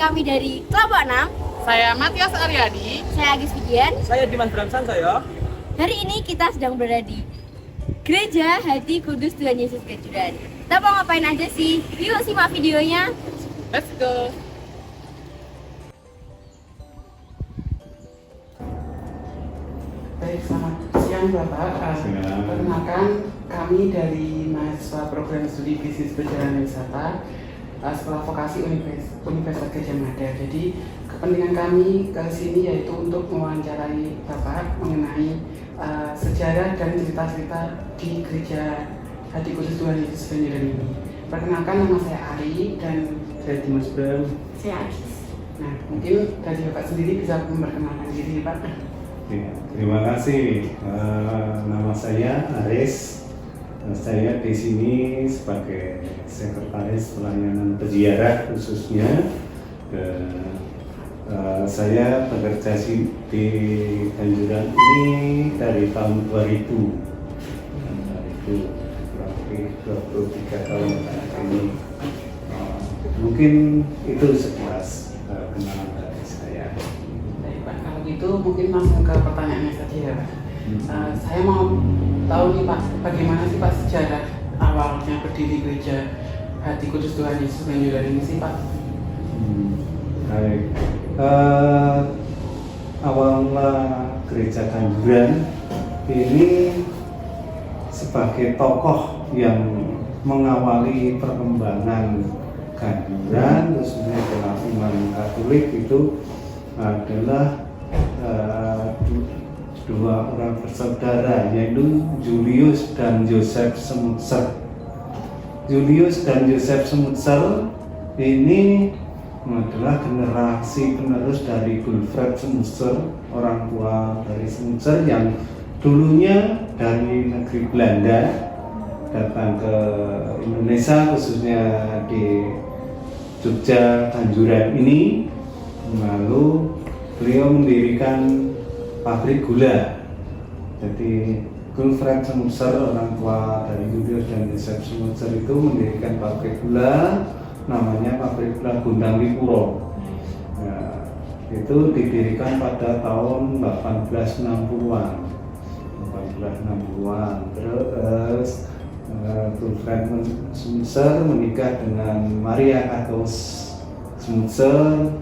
kami dari Kelompok 6. Saya Matias Aryadi. Saya Agis Widian. Saya Dimas Bramsan saya. Hari ini kita sedang berada di Gereja Hati Kudus Tuhan Yesus Kanjuran. Kita mau ngapain aja sih? Yuk simak videonya. Let's go. Baik, selamat siang Bapak. Perkenalkan, kami dari mahasiswa program studi bisnis perjalanan wisata Sekolah Vokasi Universitas Gadjah Mada. Jadi kepentingan kami ke sini yaitu untuk mewawancarai Bapak mengenai sejarah dan cerita-cerita di Gereja Hati Kudus Tuhan Yesus Kanjuran ini. Perkenalkan, nama saya Ari dan Saya Dimas Bram. saya Agis. Nah, mungkin dari Bapak sendiri bisa memperkenalkan diri, Pak. Ya, terima kasih. Nama saya Aris. Saya di sini sebagai sekretaris pelayanan peziarah khususnya. Saya bekerja di Kanjuran ini dari tahun 2000. Kurang lebih 23 tahun ini. Mungkin itu sekilas kenalan dari saya. Baik Pak, kalau gitu mungkin langsung ke pertanyaannya saja ya Pak. Saya mau tahu nih Pak, bagaimana sih Pak sejarah awalnya berdiri Gereja Hati Kudus Tuhan Yesus Kanjuran ini sih Pak? Baik, awalnya Gereja Kanjuran ini sebagai tokoh yang mengawali perkembangan Kanjuran, khususnya dalam iman Katolik itu adalah dua orang bersaudara, yaitu Julius dan Joseph Smutzer. Julius dan Joseph Smutzer ini adalah generasi penerus dari Wilfred Smutzer, orang tua dari Smutzer yang dulunya dari negeri Belanda datang ke Indonesia, khususnya di Jogja Kanjuran ini. Lalu beliau mendirikan pabrik gula. Jadi Wilfred Smutzer, orang tua dari Julius dan Joseph Smutzer itu mendirikan pabrik gula, namanya pabrik gula Gondang Lipuro. Nah, itu didirikan pada tahun 1860-an. 1860-an. Terus Wilfred Smutzer menikah dengan Maria Katos Smutzer,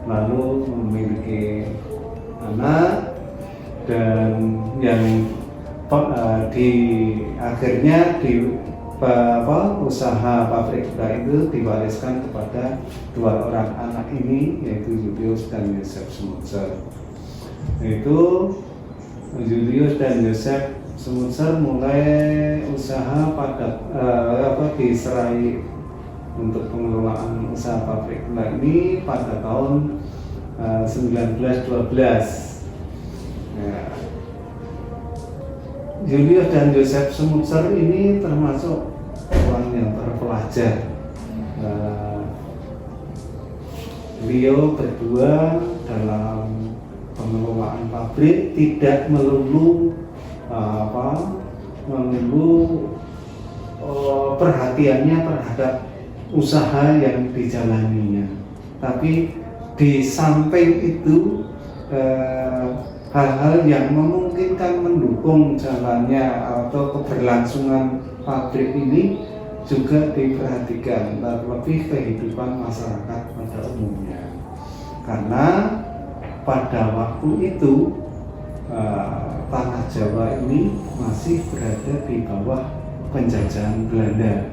lalu memiliki anak, dan yang di akhirnya usaha pabrik gula itu diwariskan kepada dua orang anak ini, yaitu Julius dan Joseph Smutzer. Itu Julius dan Joseph Smutzer mulai usaha pada diserai untuk pengelolaan usaha pabrik gula ini pada tahun 1912. Ya. Julius dan Joseph Smutzer ini termasuk orang yang terpelajar. Beliau berdua dalam pengelolaan pabrik tidak melulu perhatiannya terhadap usaha yang dijalaninya, tapi di samping itu hal-hal yang memungkinkan mendukung jalannya atau keberlangsungan pabrik ini juga diperhatikan, terlebih kehidupan masyarakat pada umumnya. Karena pada waktu itu tanah Jawa ini masih berada di bawah penjajahan Belanda.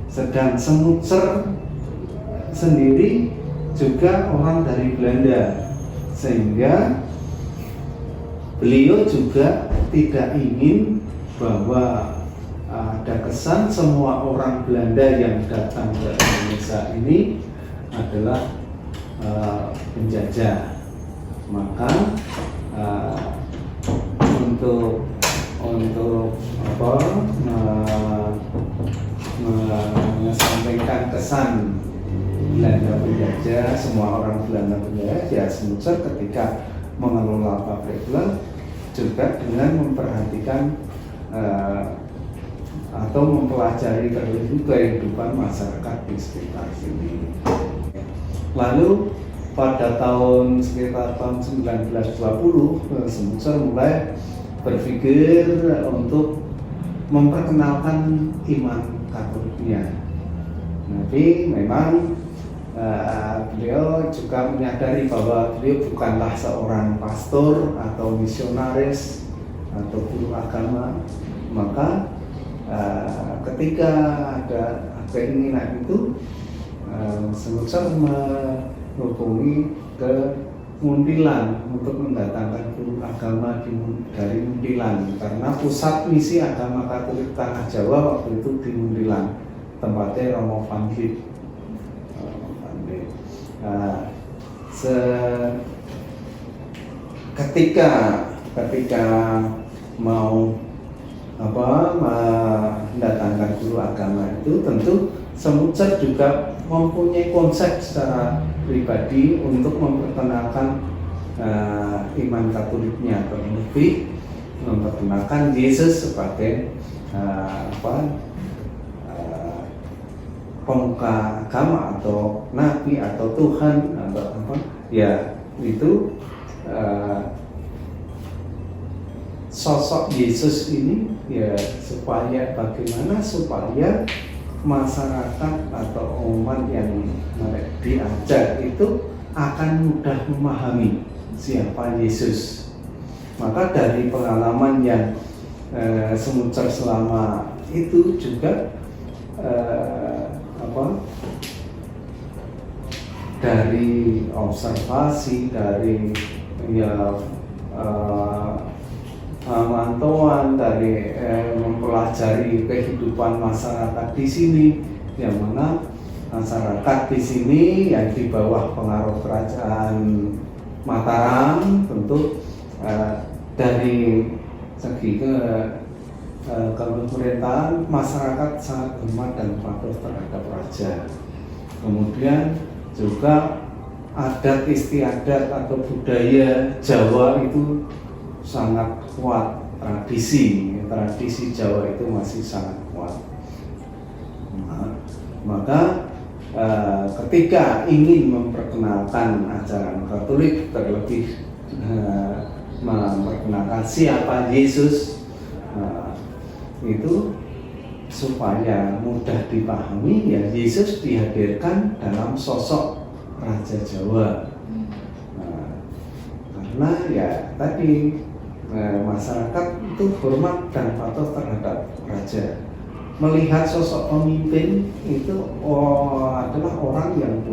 Sedang Smutzer sendiri juga orang dari Belanda, sehingga beliau juga tidak ingin bahwa ada kesan semua orang Belanda yang datang ke Indonesia ini adalah penjajah. Maka untuk menyampaikan kesan Belanda penjajah, semua orang Belanda penjajah, ya Smutzer ketika mengelola pabrik gula juga dengan memperhatikan atau mempelajari terlebih kehidupan masyarakat di sekitar sini. Lalu pada tahun sekitar tahun 1920 Semutser mulai berpikir untuk memperkenalkan iman Katoliknya. Tapi memang beliau juga menyadari bahwa beliau bukanlah seorang pastor atau misionaris atau guru agama. Maka ketika ada keinginan itu, Semutser menghubungi ke Muntilan untuk mendatangkan guru agama dari Muntilan, karena pusat misi agama Katolik Tanah Jawa waktu itu di Muntilan, tempatnya Romo Van Lith. Ketika mau mendatangkan guru agama itu, tentu Semutser juga mempunyai konsep secara pribadi untuk memperkenalkan iman Katoliknya, terlebih memperkenalkan Yesus sebagai pemuka agama atau nabi atau Tuhan atau apa ya, itu sosok Yesus ini ya, supaya bagaimana supaya masyarakat atau umat yang diajak itu akan mudah memahami siapa Yesus. Maka dari pengalaman yang Semutser selama itu juga dari observasi, dari pemantauan, dari mempelajari kehidupan masyarakat di sini, yang mana masyarakat di sini yang di bawah pengaruh kerajaan Mataram, tentu dari segi pemerintahan masyarakat sangat hormat dan patuh terhadap raja. Kemudian juga adat istiadat atau budaya Jawa itu sangat kuat, tradisi Jawa itu masih sangat kuat. Maka ketika ingin memperkenalkan ajaran Katolik, terlebih memperkenalkan siapa Yesus, itu supaya mudah dipahami, ya Yesus dihadirkan dalam sosok Raja Jawa. Karena ya tadi masyarakat itu hormat dan patuh terhadap raja. Melihat sosok pemimpin itu adalah orang yang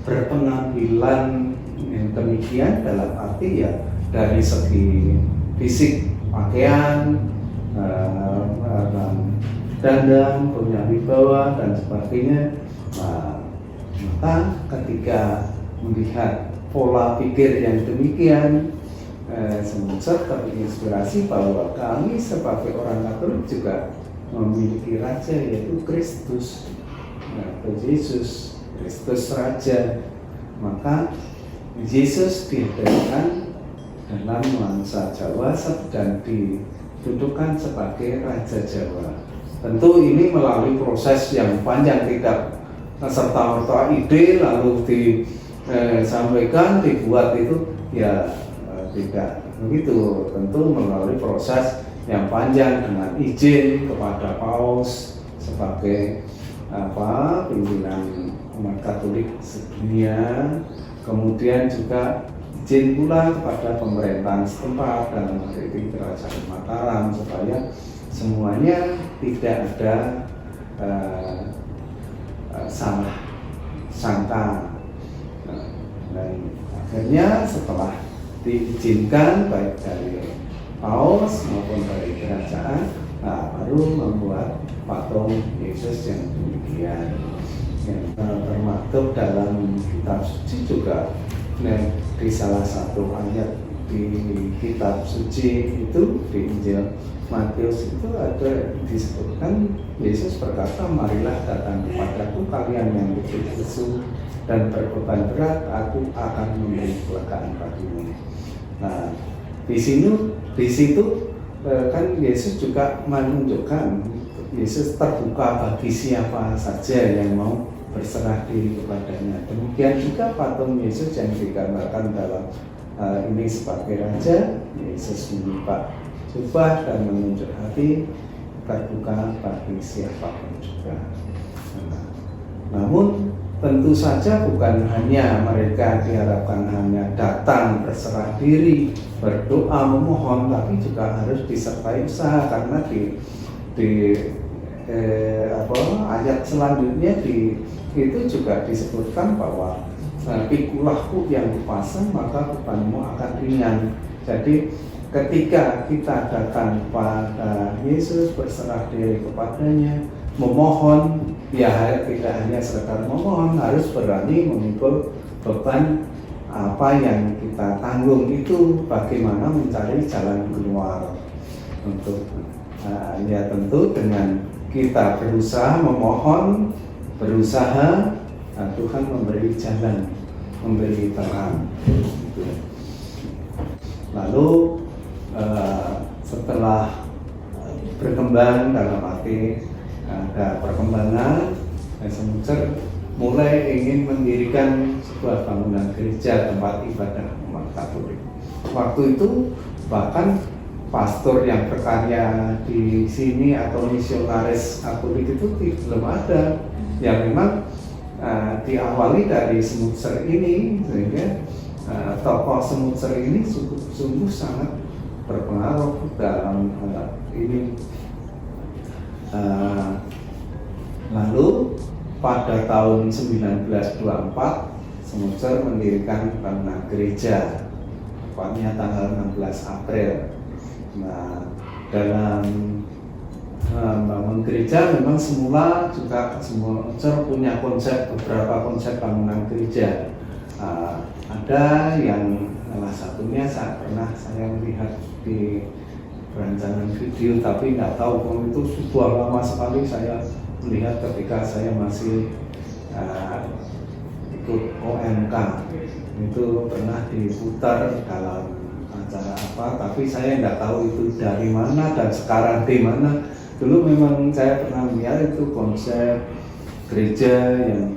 berpenampilan yang demikian, dalam arti ya dari segi fisik, pakaian, dandan, punya wibawa dan sebagainya. Maka ketika melihat pola pikir yang demikian, Semutser terinspirasi bahwa kami sebagai orang Katolik juga memiliki raja, yaitu Kristus, atau Yesus, Kristus Raja. Maka Yesus dihadirkan dalam nuansa Jawa dan didudukkan sebagai Raja Jawa. Tentu ini melalui proses yang panjang, tidak serta-merta ide lalu disampaikan, dibuat itu ya tidak begitu. Tentu melalui proses yang panjang dengan izin kepada Paus sebagai pimpinan umat Katolik sedunia, kemudian juga izin pula kepada pemerintahan setempat dalam hal ini Kerajaan Mataram, supaya semuanya tidak ada salah sangka. Dan akhirnya setelah diizinkan baik dari Paus maupun dari kerajaan, baru membuat patung Yesus yang demikian, yang termaktub dalam kitab suci juga. Di salah satu ayat di kitab suci itu, di Injil Matius itu ada disebutkan, Yesus berkata, "Marilah datang kepadaku kalian yang letih lesu dan berbeban berat, aku akan memberi kelegaan bagimu." Nah, di situ kan Yesus juga menunjukkan Yesus terbuka bagi siapa saja yang mau berserah diri kepadanya. Demikian juga patung Yesus yang digambarkan dalam ini sebagai raja. Yesus menipak jubah dan menunjuk hati, terbuka bagi siapapun juga. Namun tentu saja bukan hanya mereka diharapkan hanya datang berserah diri, berdoa, memohon, tapi juga harus disertai usaha, karena di ayat selanjutnya itu juga disebutkan bahwa pikulah yang dipasang maka bebanmu akan ringan. Jadi ketika kita datang kepada Yesus, berserah diri kepadanya, memohon, ya tidak hanya sekedar memohon, harus berani memikul beban apa yang kita tanggung itu, bagaimana mencari jalan keluar. Untuk ya tentu dengan kita berusaha memohon, berusaha, Tuhan memberi jalan, memberi terang. Lalu setelah berkembang, dalam arti ada perkembangan, Semutser mulai ingin mendirikan sebuah bangunan gereja, tempat ibadah umat Katolik. Waktu itu bahkan pastor yang berkarya di sini atau misionaris Katolik itu belum ada. Yang memang diawali dari Semutser ini, sehingga tokoh Semutser ini sungguh sangat berpengaruh dalam ini. Lalu pada tahun 1924 Semutser mendirikan bangunan gereja, tepatnya tanggal 16 April. Nah, dalam bangun gereja memang semula juga Semutser punya beberapa konsep bangunan gereja. Ada yang salah satunya saya melihat di rancangan video, tapi nggak tahu kalau itu sudah lama sekali saya melihat ketika saya masih ikut OMK. Itu pernah diputar dalam acara apa, tapi saya nggak tahu itu dari mana dan sekarang di mana. Dulu memang saya pernah melihat itu konsep gereja yang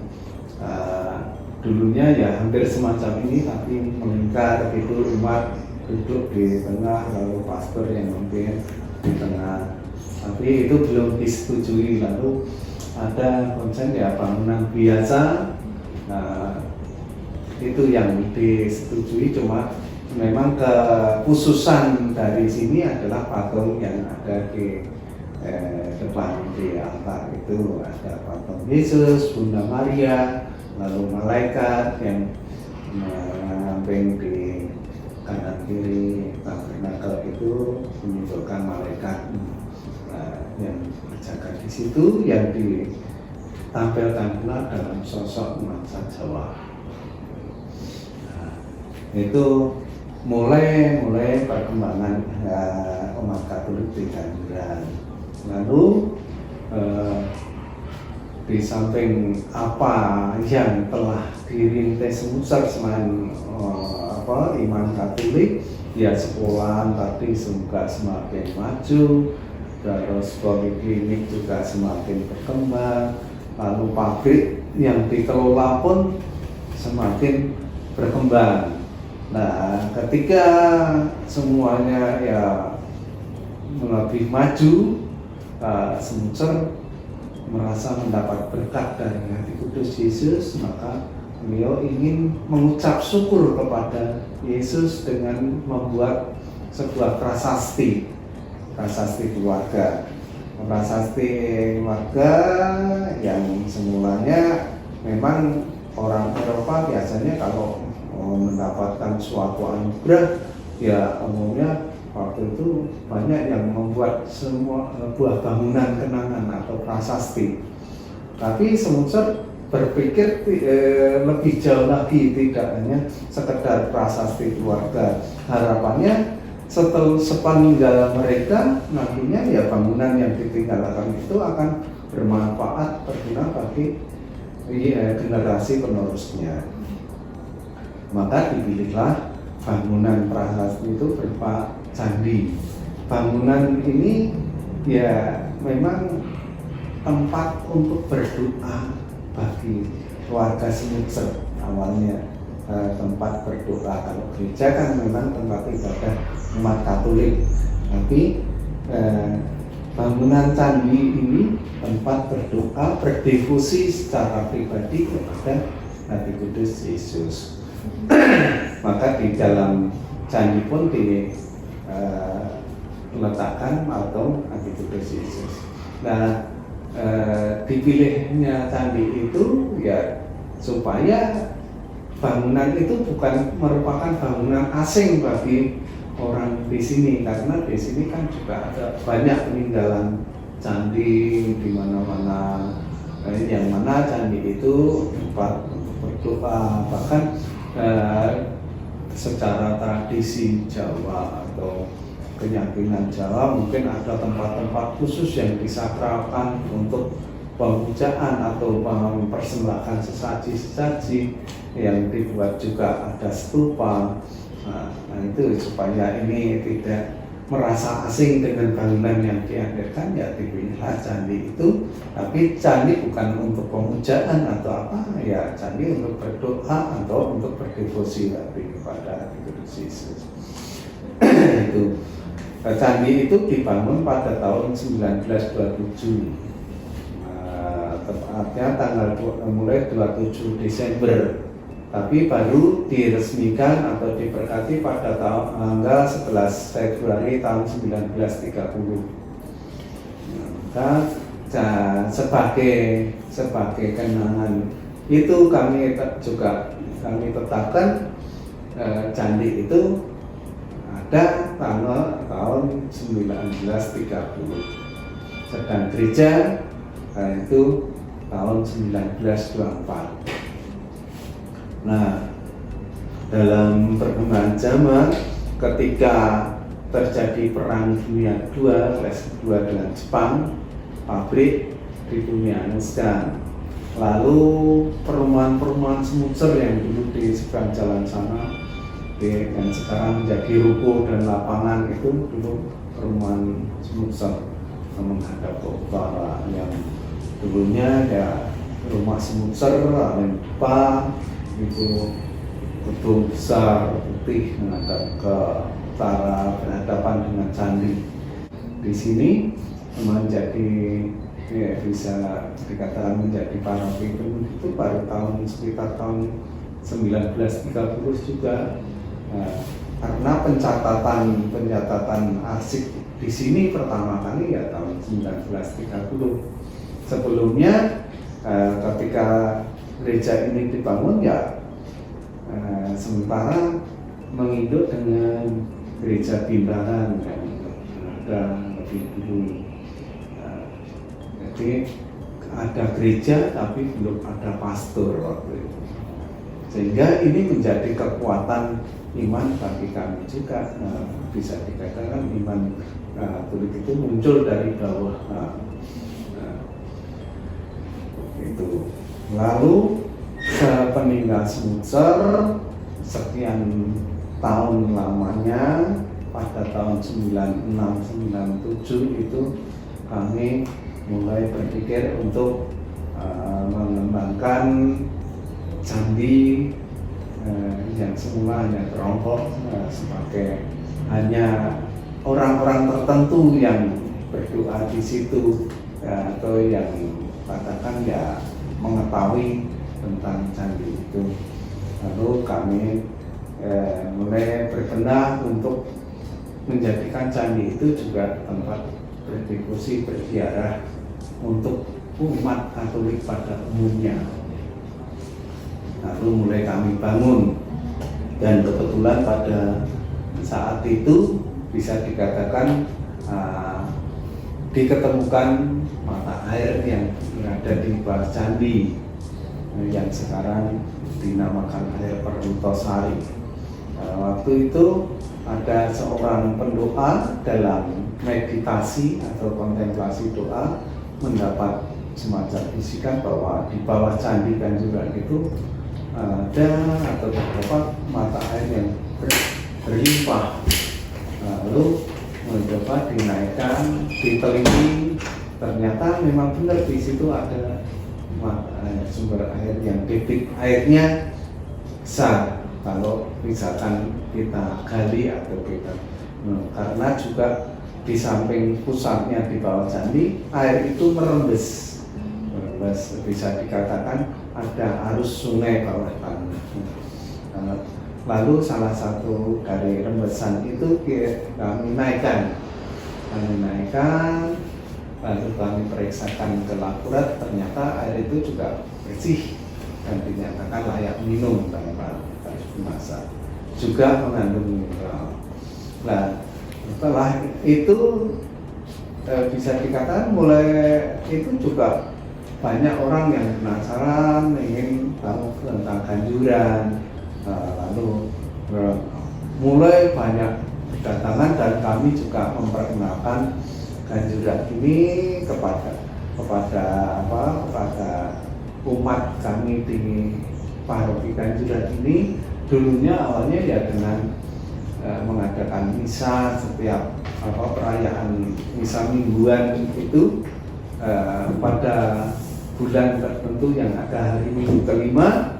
dulunya ya hampir semacam ini, tapi melingkar gitu, umat duduk di tengah, lalu pastor yang memimpin di tengah. Tapi itu belum disetujui. Lalu ada konsep ya bangunan biasa, itu yang disetujui. Cuma memang kekhususan dari sini adalah patung yang ada di depan di altar. Itu ada patung Yesus, Bunda Maria, lalu malaikat yang menyamping di kanan kiri tabernakel itu menunjukkan malaikat yang berjaga di situ, yang ditampilkan pula dalam sosok nuansa Jawa. Itu mulai perkembangan umat Katolik di Tangerang. Lalu di samping apa yang telah dirintis Semutser selain iman Katolik, ya sekolah tadi juga semakin maju, terus poliklinik juga semakin berkembang, lalu pabrik yang dikelola pun semakin berkembang. Nah, ketika semuanya ya lebih maju, Semutser merasa mendapat berkat dari hati kudus Yesus, maka beliau ingin mengucap syukur kepada Yesus dengan membuat sebuah prasasti keluarga. Prasasti keluarga yang semulanya memang orang Eropa biasanya kalau mendapatkan suatu anugerah, ya umumnya waktu itu banyak yang membuat sebuah bangunan kenangan atau prasasti. Tapi Semutser berpikir lebih jauh lagi, tidak hanya sekedar prasasti keluarga. Harapannya sepeninggal mereka nantinya ya bangunan yang ditinggalkan itu akan bermanfaat, berguna bagi generasi penerusnya. Maka dipilihlah bangunan prasasti itu berupa candi. Bangunan ini ya memang tempat untuk berdoa, bagi warga Semutser awalnya tempat berdoa. Kalau gereja kan memang tempat ibadah umat Katolik, tapi bangunan candi ini tempat berdoa, berdevosi secara pribadi kepada Hati Kudus Yesus. Maka di dalam candi pun diletakkan atau Hati Kudus Yesus. Nah, dipilihnya candi itu ya supaya bangunan itu bukan merupakan bangunan asing bagi orang di sini, karena di sini kan juga ada banyak peninggalan candi di mana-mana, yang mana candi itu tempat untuk berdoa. Bahkan secara tradisi Jawa atau keyakinan Jawa mungkin ada tempat-tempat khusus yang disakralkan untuk pemujaan atau mempersembahkan sesaji-sesaji, yang dibuat juga ada stupa. Nah itu supaya ini tidak merasa asing dengan bangunan yang dihadirkan, ya dipilihlah candi itu. Tapi candi bukan untuk pemujaan atau apa, ya candi untuk berdoa atau untuk berdevosi kepada Hati Kudus Yesus. Itu candi itu dibangun pada tahun 1927, tepatnya mulai 27 Desember. Tapi baru diresmikan atau diberkati pada tanggal 11 Februari tahun 1930. Maka sebagai kenangan itu kami tetapkan candi itu ada tahun 1930, sedang gereja itu tahun 1924. Nah, dalam perkembangan zaman, ketika terjadi Perang Dunia II, dengan Jepang, pabrik dibumianiskan. Lalu perumahan-perumahan Semutser yang dulu di seberang jalan sana, yang sekarang menjadi ruko dan lapangan, itu dulu perumahan Semutser menghadap ke utara, yang dulunya ya rumah Semutser, Alempa, itu gedung besar putih menghadap ke utara berhadapan dengan candi. Di sini menjadi bisa dikatakan menjadi paroki itu baru sekitar tahun 1930 juga. Karena pencatatan arsip di sini pertama kali ya tahun 1930. Sebelumnya ketika gereja ini dibangun ya sementara menginduk dengan gereja Bimbaran yang ada lebih dulu. Jadi ada gereja tapi belum ada pastor waktu itu. Sehingga ini menjadi kekuatan iman bagi kami juga. Bisa dikatakan iman Katolik itu muncul dari bawah. Itu. Lalu sepeninggal Semutser sekian tahun lamanya, pada tahun 96-97 itu kami mulai berpikir untuk mengembangkan candi yang semula hanya kelompok sebagai hanya orang-orang tertentu yang berdoa di situ, atau yang katakan ya mengetahui tentang candi itu. Lalu kami mulai berbenah untuk menjadikan candi itu juga tempat berdevosi, berziarah untuk umat Katolik pada umumnya. Lalu mulai kami bangun, dan kebetulan pada saat itu bisa dikatakan diketemukan mata air yang berada di bawah candi yang sekarang dinamakan air Perhutosari. Waktu itu ada seorang pendoa dalam meditasi atau kontemplasi doa mendapat semacam bisikan bahwa di bawah candi Kanjuran itu ada atau terdapat mata air yang berlimpah. Lalu mencoba dinaikkan, diteliti, ternyata memang benar di situ ada sumber air yang debit airnya besar kalau misalkan kita gali atau kita karena juga di samping pusatnya di bawah candi air itu merembes bisa dikatakan ada arus sungai bawah tanah. Lalu salah satu dari rembesan itu kami naikkan lalu kami periksakan ke laborat, ternyata air itu juga bersih dan dinyatakan layak minum tanpa masak, juga mengandung mineral. Nah, setelah itu bisa dikatakan mulai itu juga banyak orang yang penasaran ingin tahu tentang kanjuran, lalu mulai banyak kedatangan dan kami juga memperkenalkan kanjuran ini kepada umat kami di paroki Kanjuran ini. Dulunya awalnya ya dengan mengadakan misa setiap perayaan misa mingguan itu pada bulan tertentu yang ada hari Minggu kelima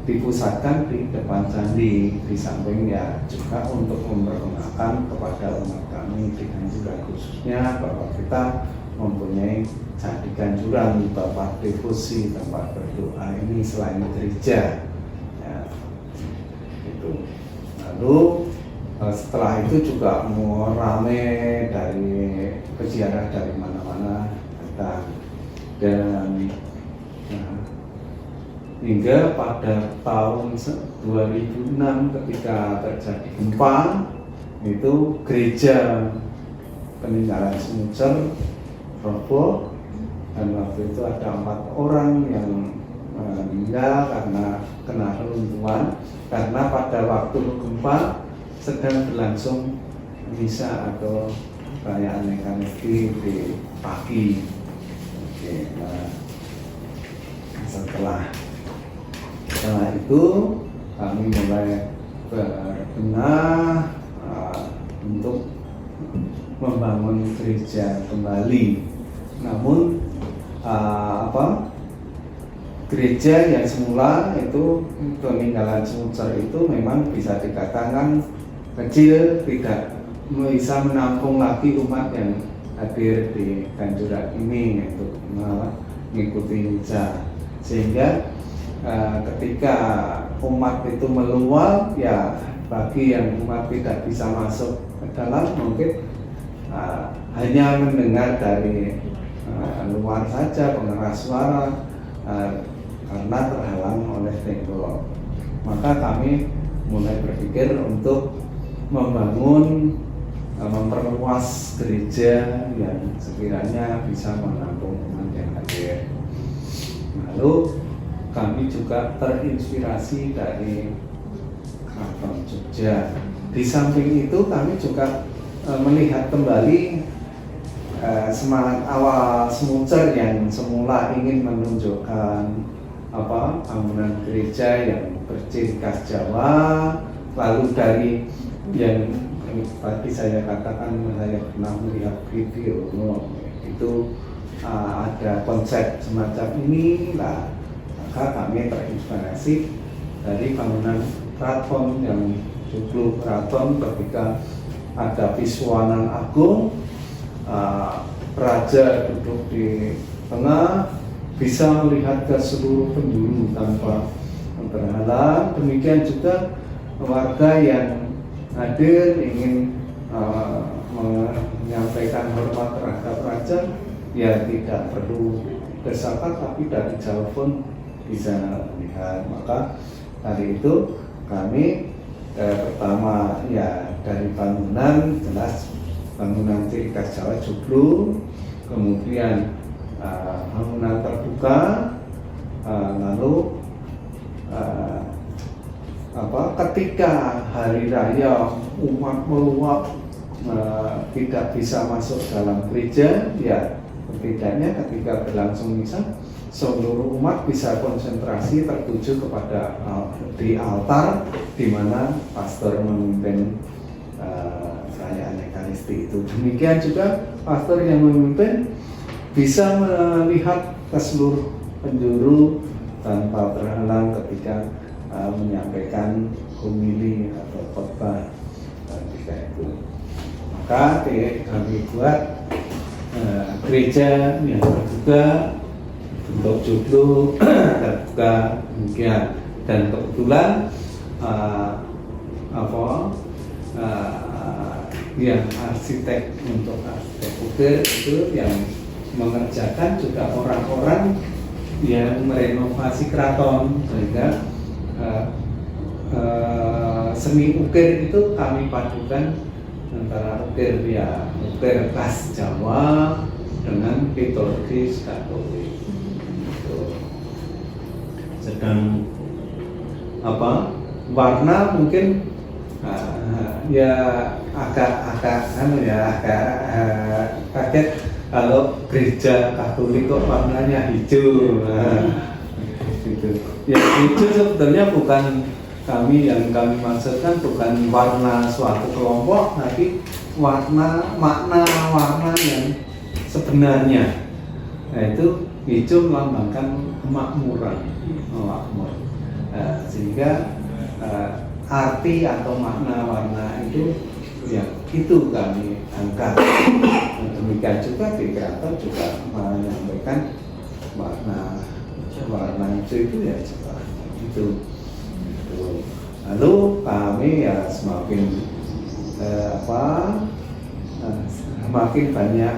dipusatkan di depan candi, di samping ya juga untuk memperkenalkan kepada umat kami di Kanjuran khususnya bahwa kita mempunyai candi Kanjuran, tempat devosi, tempat berdoa ini selain gereja ya, itu. Lalu setelah itu juga mau rame dari peziarah dari mana-mana datang dan hingga pada tahun 2006 ketika terjadi gempa itu gereja peninggalan Smucer roboh dan waktu itu ada 4 orang yang meninggal karena kena runtuhan karena pada waktu gempa sedang berlangsung misa atau perayaan Ekaristi di pagi. Oke, nah, setelah itu kami mulai berbenah untuk membangun gereja kembali. Namun gereja yang semula itu peninggalan Smucer itu memang bisa dikatakan kecil, tidak bisa menampung lagi umat yang hadir di Kanjuran ini untuk mengikuti misa, sehingga ketika umat itu meluap ya bagi yang umat tidak bisa masuk ke dalam mungkin hanya mendengar dari luar saja pengeras suara karena terhalang oleh tembok. Maka kami mulai berpikir untuk memperluas gereja yang sekiranya bisa menampung umat yang hadir. Lalu kami juga terinspirasi dari Keraton Jogja. Di samping itu kami juga melihat kembali semangat awal Smucer yang semula ingin menunjukkan bangunan gereja yang berciri khas Jawa. Lalu dari yang tadi saya katakan saya pernah melihat video itu ada konsep semacam ini lah. Maka kami terinspirasi dari bangunan keraton yang joglo keraton ketika ada Piswanan Agung, raja duduk di tengah bisa melihat ke seluruh penjuru tanpa berhalang. Demikian juga warga yang hadir ingin menyampaikan hormat terhadap raja ya tidak perlu bersakat tapi dari jauh pun bisa lihat. Maka hari itu kami pertama ya dari bangunan, jelas bangunan ciri khas Jawa joglo, kemudian bangunan terbuka, lalu ketika hari raya umat meluap tidak bisa masuk dalam gereja, ya setidaknya ketika berlangsung misa seluruh umat bisa konsentrasi tertuju kepada di altar di mana pastor memimpin perayaan Ekaristi itu. Demikian juga pastor yang memimpin bisa melihat ke seluruh penjuru tanpa terhalang ketika menyampaikan homili atau khotbah ketika itu. Maka kami buat gereja yang terbuka, bentuk joglo terbuka demikian. Dan kebetulan yang arsitek untuk arsitek ukir itu yang mengerjakan juga orang-orang yang merenovasi keraton, sehingga seni ukir itu kami padukan antara ukir khas Jawa dengan liturgis Katolik. Sedang warna mungkin agak kaget kalau gereja Katolik kok warnanya hijau. Gitu. Yang hijau sebetulnya bukan yang kami maksudkan bukan warna suatu kelompok, tapi makna warna yang sebenarnya. Nah, itu hijau melambangkan kemakmuran, makmur. Sehingga arti atau makna warna itu kami angkat. Demikian juga di keraton juga menyampaikan warna hijau itu ya juga itu. Lalu kami ya semakin semakin banyak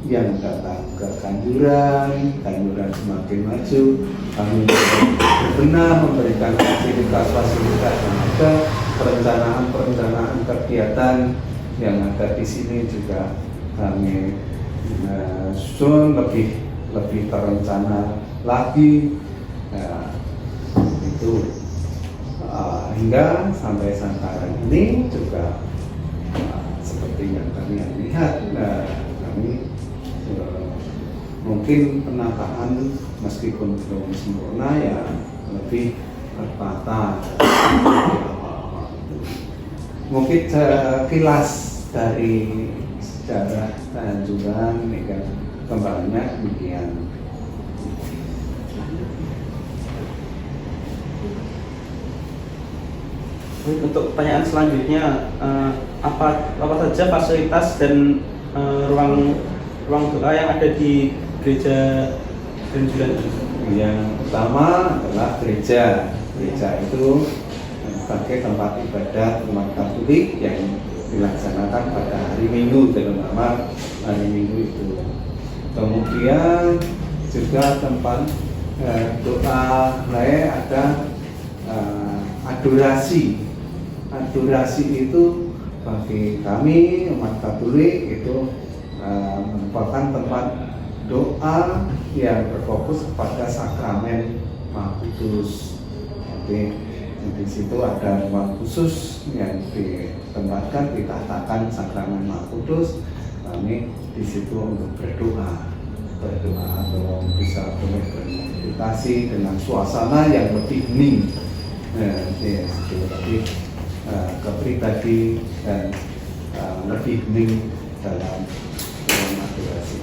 yang datang ke Kanjuran semakin maju. Kami berbenah memberikan fasilitas yang ada, perencanaan kegiatan yang ada di sini juga kami susun lebih terencana lagi. Itu hingga sampai sekarang ini juga seperti yang kalian lihat, kami mungkin penataan meskipun belum sempurna ya lebih tertata. Mungkin kilas dari sejarah Kanjuran ini kan kembalinya demikian. Untuk pertanyaan selanjutnya, apa saja fasilitas dan ruang doa yang ada di gereja Kanjuran? Yang utama adalah gereja itu sebagai tempat ibadah umat Katolik yang dilaksanakan pada hari Minggu, terutama hari Minggu itu. Kemudian juga tempat doa ada adorasi itu bagi kami umat Katolik itu merupakan tempat doa yang berfokus kepada sakramen Maha Kudus. Jadi di situ ada ruang khusus yang ditempatkan, ditatakan sakramen Maha Kudus. Kami di situ untuk berdoa atau bisa bermeditasi dengan suasana yang lebih hening. Lebih kepribadi dan lebih hening dalam adorasi.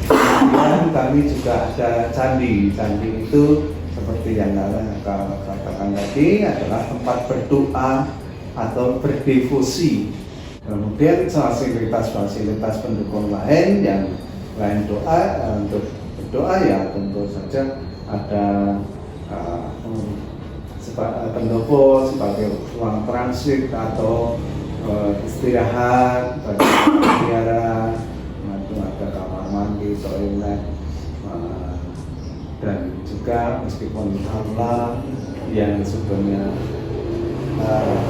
Kemudian kami juga ada candi itu seperti yang katakan tadi adalah tempat berdoa atau berdevosi. Kemudian fasilitas pendukung lain yang lain doa untuk berdoa ya tentu saja ada pendopo sebagai ruang transit atau istirahat bagi penjara, ada kamar mandi, toilet, dan juga meskipun aula yang sebenarnya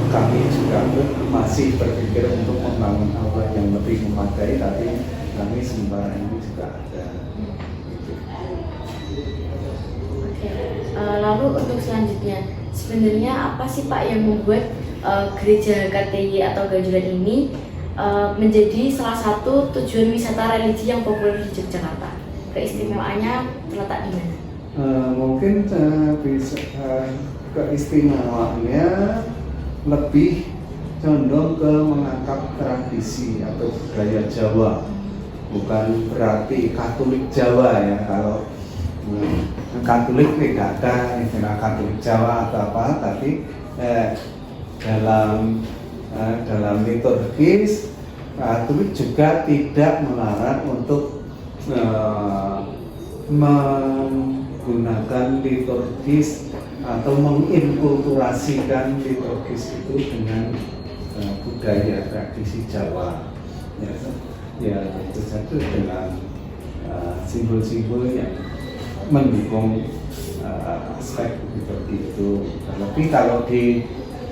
kami juga masih berpikir untuk membangun aula yang lebih memadai, tapi kami sementara ini juga ada. Lalu untuk selanjutnya, sebenarnya apa sih Pak yang membuat gereja KTY atau Kanjuran ini menjadi salah satu tujuan wisata religi yang populer di Yogyakarta? Keistimewaannya terletak di mana? Mungkin keistimewaannya lebih condong ke mengangkat tradisi atau budaya Jawa. bukan berarti Katolik Jawa ya. Kalau Katolik tidak ada istilah Katolik Jawa atau apa, tapi dalam liturgis Katolik juga tidak melarang untuk menggunakan liturgis atau menginkulturasikan liturgis itu dengan budaya tradisi Jawa, ya tentu saja dengan simbol-simbol yang mendukung aspek liturgi itu. Tapi kalau di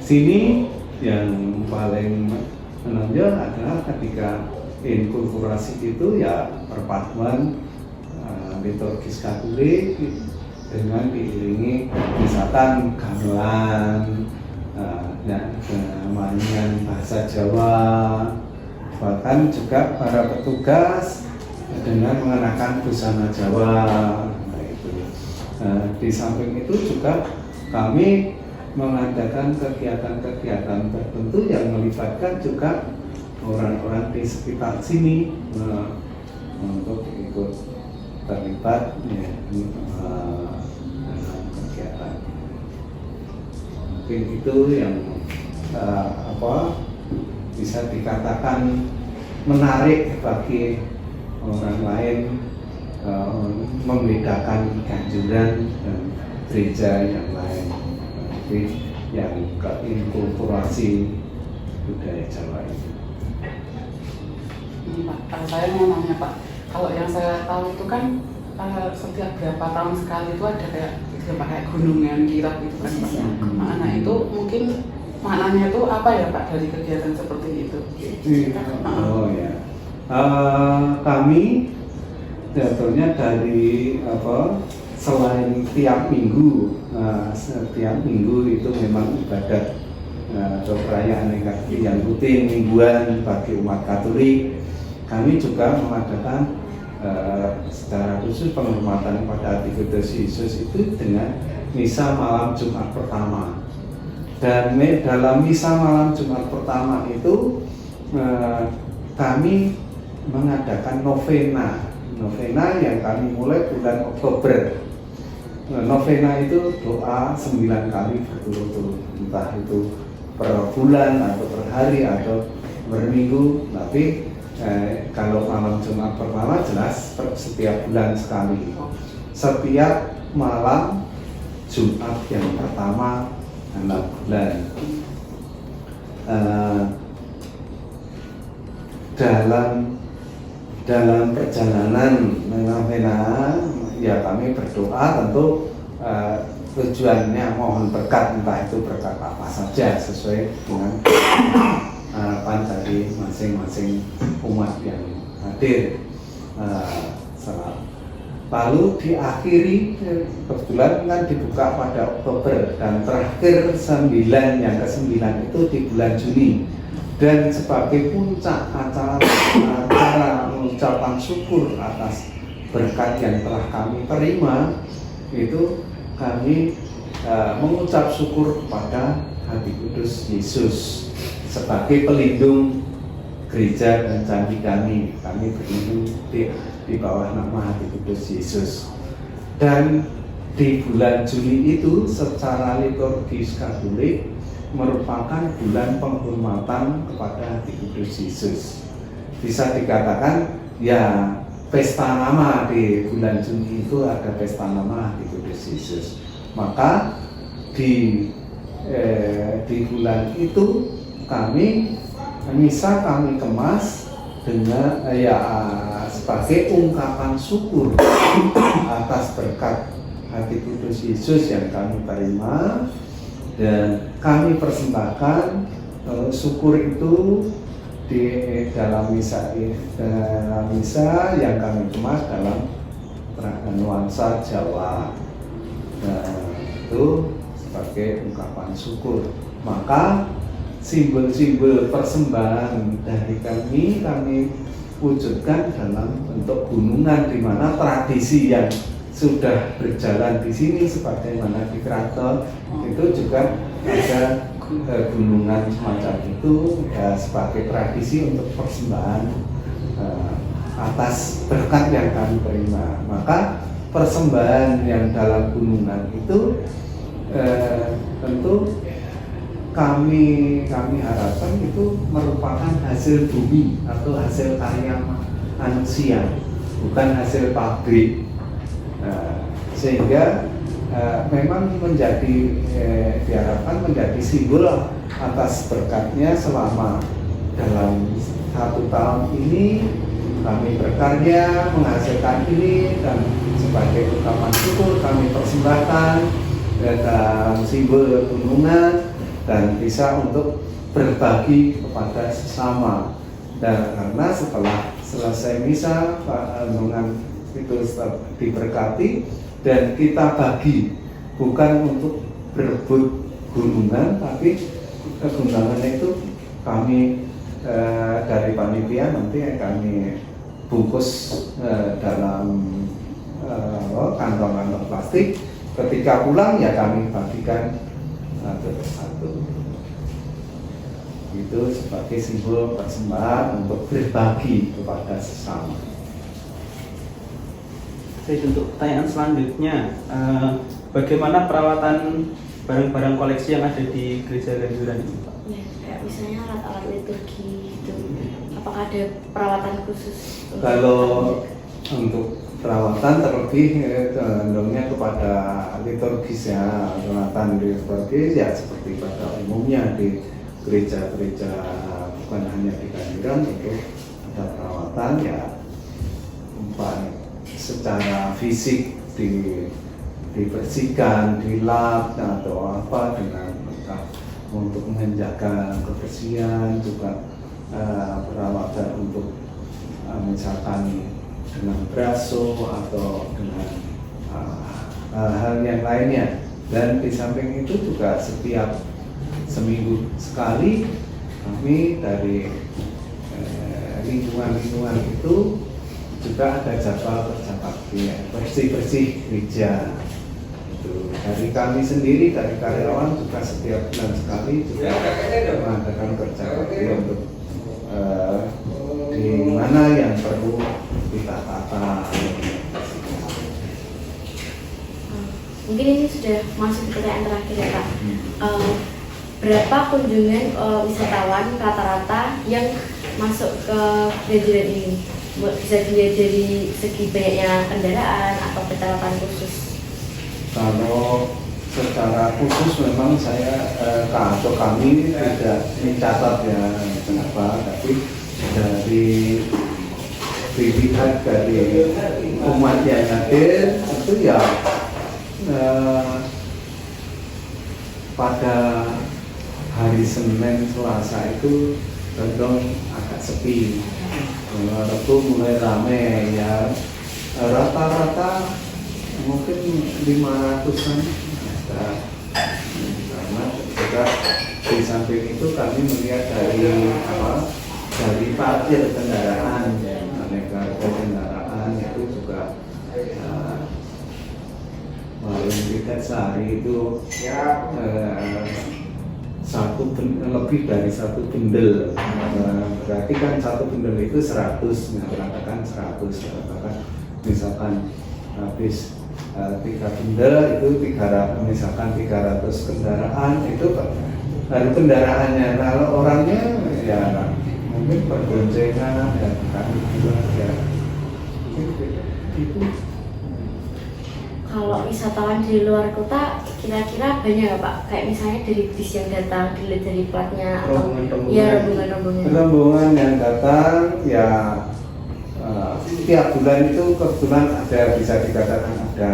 sini yang paling menonjol adalah ketika inkulturasi itu ya perpaduan liturgis Katolik dengan diiringi misalkan gamelan, mainan bahasa Jawa, bahkan juga para petugas dengan mengenakan busana Jawa. Di samping itu juga kami mengadakan kegiatan-kegiatan tertentu yang melibatkan juga orang-orang di sekitar sini untuk ikut terlibat dalam kegiatan. Mungkin itu yang bisa dikatakan menarik bagi orang lain, membedakan Ganjuran dan gereja yang lain, yang keinkulturasi budaya Jawa itu. Pak, saya mau nanya Pak, kalau yang saya tahu itu kan setiap berapa tahun sekali itu ada kayak gunungan kirap gitu kan Pak. Nah itu mungkin maknanya itu apa ya Pak dari kegiatan seperti itu? Oh ya, kami jatuhnya dari selain tiap minggu, setiap minggu itu memang ibadat atau perayaan yang rutin mingguan bagi umat Katolik. Kami juga mengadakan secara khusus penghormatan kepada Hati Kudus Yesus itu dengan misa malam Jumat pertama. Dan dalam misa malam Jumat pertama itu kami mengadakan novena yang kami mulai bulan Oktober. Novena itu doa 9 kali berturut-turut, entah itu per bulan atau per hari atau per minggu. Tapi kalau malam Jumat pertama jelas setiap bulan sekali. Setiap malam Jumat yang pertama dalam bulan. Dalam perjalanan novena ya kami berdoa tentu tujuannya mohon berkat, entah itu berkat apa saja sesuai dengan harapan dari masing-masing umat yang hadir. Lalu diakhiri, kebetulan kan dibuka pada Oktober dan terakhir yang ke-9 itu di bulan Juni. Dan sebagai puncak acara mengucapkan syukur atas berkat yang telah kami terima, itu kami mengucap syukur kepada Hati Kudus Yesus sebagai pelindung gereja dan candi kami. Kami berlindung di bawah nama Hati Kudus Yesus. Dan di bulan Juli itu secara liturgis Katolik merupakan bulan penghormatan kepada Hati Kudus Yesus. Bisa dikatakan ya pesta nama di bulan Juni itu ada pesta nama Hati Kudus Yesus. Maka di bulan itu kami kemas dengan sebagai ungkapan syukur atas berkat Hati Kudus Yesus yang kami terima. Dan kami persembahkan syukur itu di dalam misa yang kami kemas dalam nuansa Jawa. Itu sebagai ungkapan syukur. Maka simbol-simbol persembahan dari kami wujudkan dalam bentuk gunungan, di mana tradisi yang sudah berjalan di sini sebagaimana di keraton itu juga ada gunungan semacam itu ya, sebagai tradisi untuk persembahan atas berkat yang kami terima. Maka persembahan yang dalam gunungan itu tentu kami harapkan itu merupakan hasil bumi atau hasil karya manusia, bukan hasil pabrik. Sehingga memang diharapkan menjadi simbol atas berkatnya selama dalam 1 tahun ini kami berkarya menghasilkan ini, dan sebagai ungkapan syukur kami persembahkan dalam simbol gunungan dan bisa untuk berbagi kepada sesama. Dan karena setelah selesai misa renungan itu diberkati dan kita bagi, bukan untuk berebut gunungan, tapi gunungan itu kami dari panitia nanti kami bungkus dalam kantong-kantong plastik. Ketika pulang ya kami bagikan satu persatu. Itu sebagai simbol persembahan untuk berbagi kepada sesama. Untuk pertanyaan selanjutnya, bagaimana perawatan barang-barang koleksi yang ada di gereja Ganjuran ini, Pak? Ya, kayak misalnya alat-alat liturgi itu, apakah ada perawatan khusus? Kalau untuk perawatan terlebih condongnya kepada liturgis ya, perawatan liturgis ya seperti pada umumnya di gereja-gereja, bukan hanya di Ganjuran, itu ada perawatan ya secara fisik dibersihkan, dilap atau apa dengan untuk menjaga kebersihan, juga perawatan untuk misalkan dengan braso atau dengan hal yang lainnya. Dan di samping itu juga setiap seminggu sekali kami dari lingkungan-lingkungan itu juga ada jadwal kerja bakti, bersih-bersih gereja. Itu dari kami sendiri, dari karyawan juga setiap bulan sekali juga mengadakan kerja bakti untuk di mana yang perlu kita tata. Mungkin ini sudah masuk ke pertanyaan terakhir ya Pak. Berapa kunjungan wisatawan rata-rata yang masuk ke Ganjuran ini? Bisa dilihat dari segi banyaknya kendaraan atau perawatan khusus? Kalau secara khusus memang saya atau kami tidak mencatat ya kenapa, tapi dari dilihat dari umat yang hadir itu ya pada hari Senin, Selasa itu cenderung agak sepi. Rabu mulai ramai ya, rata-rata mungkin 500-an ada. Karena juga di samping itu kami melihat dari parkir kendaraan ya, aneka kendaraan itu juga paling tidak sehari itu lebih dari 1 bendel. Berarti kan 1 bendel itu 100, katakan 100, katakan misalkan habis 3 bendel itu 300, misalkan 300 kendaraan itu baru kendaraannya. Kalau orangnya ya mungkin berboncengan ya, bukan ya itu. Kalau wisatawan dari luar kota kira-kira banyak nggak Pak? Kayak misalnya dari bis yang datang, dilihat dari platnya atau ya rombongan-rombongan. Rombongan yang datang ya tiap bulan itu kebetulan ada, bisa dikatakan ada,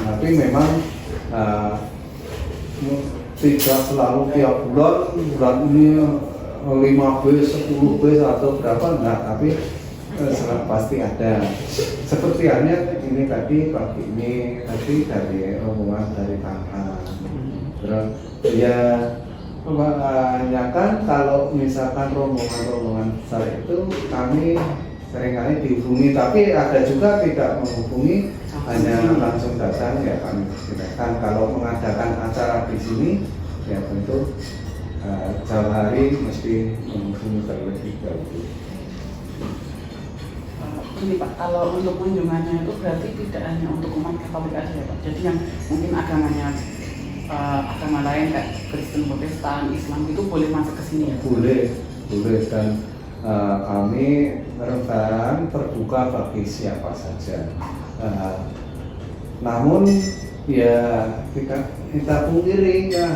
tapi memang tidak selalu tiap bulan ini 5 bis, 10 bis atau berapa enggak, tapi pasti ada. Seperti halnya ini tadi pagi ini tadi dari rombongan dari Tangerang. Terus ya kebanyakan kalau misalkan rombongan besar itu kami seringkali dihubungi, tapi ada juga tidak menghubungi, hanya langsung datang ya kami silakan. Kalau mengadakan acara di sini ya tentu jauh hari mesti menghubungi terlebih dahulu. Ini Pak, kalau untuk kunjungannya itu berarti tidak hanya untuk umat Katolik aja ya Pak. Jadi yang mungkin agamanya agama lain kayak Kristen, Protestan, Islam itu boleh masuk ke sini ya? Boleh dan kami rentan terbuka bagi siapa saja. Namun ya kita pungkiri ya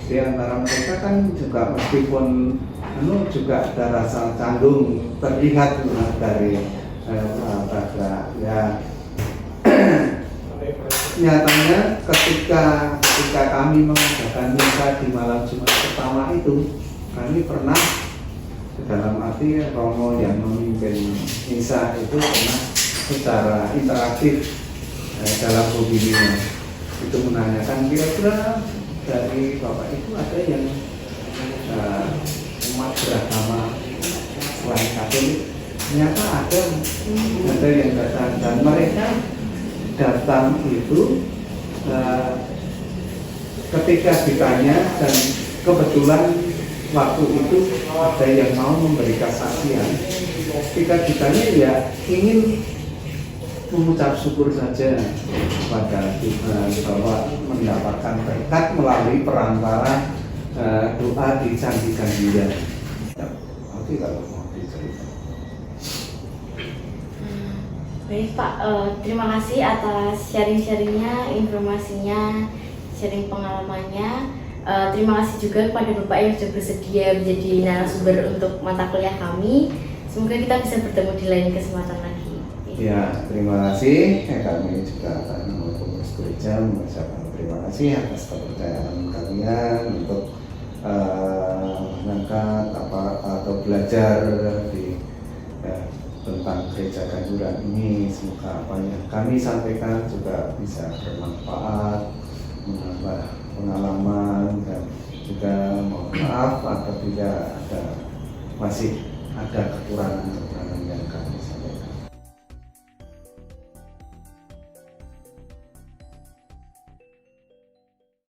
di antara mereka kan juga meskipun juga ada rasa canggung terlihat dari ya nyatanya ketika kami mengadakan misa di malam Jumat pertama itu, kami pernah dalam arti Romo yang memimpin misa itu pernah secara interaktif dalam hobinya itu menanyakan kira-kira dari Bapak itu ada yang umat beragama selain Katolik. Ternyata ada yang datang dan mereka datang itu ketika ditanya dan kebetulan waktu itu ada yang mau memberi kesaksian. Ketika ditanya ya ingin mengucap syukur saja kepada Tuhan bahwa mendapatkan berkat melalui perantara doa di candi-candi. Nanti kalau mau dicerita. Baik Pak, terima kasih atas sharing-sharingnya, informasinya, sharing pengalamannya. Terima kasih juga kepada Bapak yang sudah bersedia menjadi narasumber untuk mata kuliah kami. Semoga kita bisa bertemu di lain kesempatan lagi. Ya, terima kasih. Kami juga akan pengurus gereja mengucapkan terima kasih atas kepercayaan kalian untuk mengangkat atau belajar tentang gereja Kanjuran ini. Semoga apa yang kami sampaikan juga bisa bermanfaat, menambah pengalaman, dan juga mohon maaf apabila masih ada kekurangan yang kami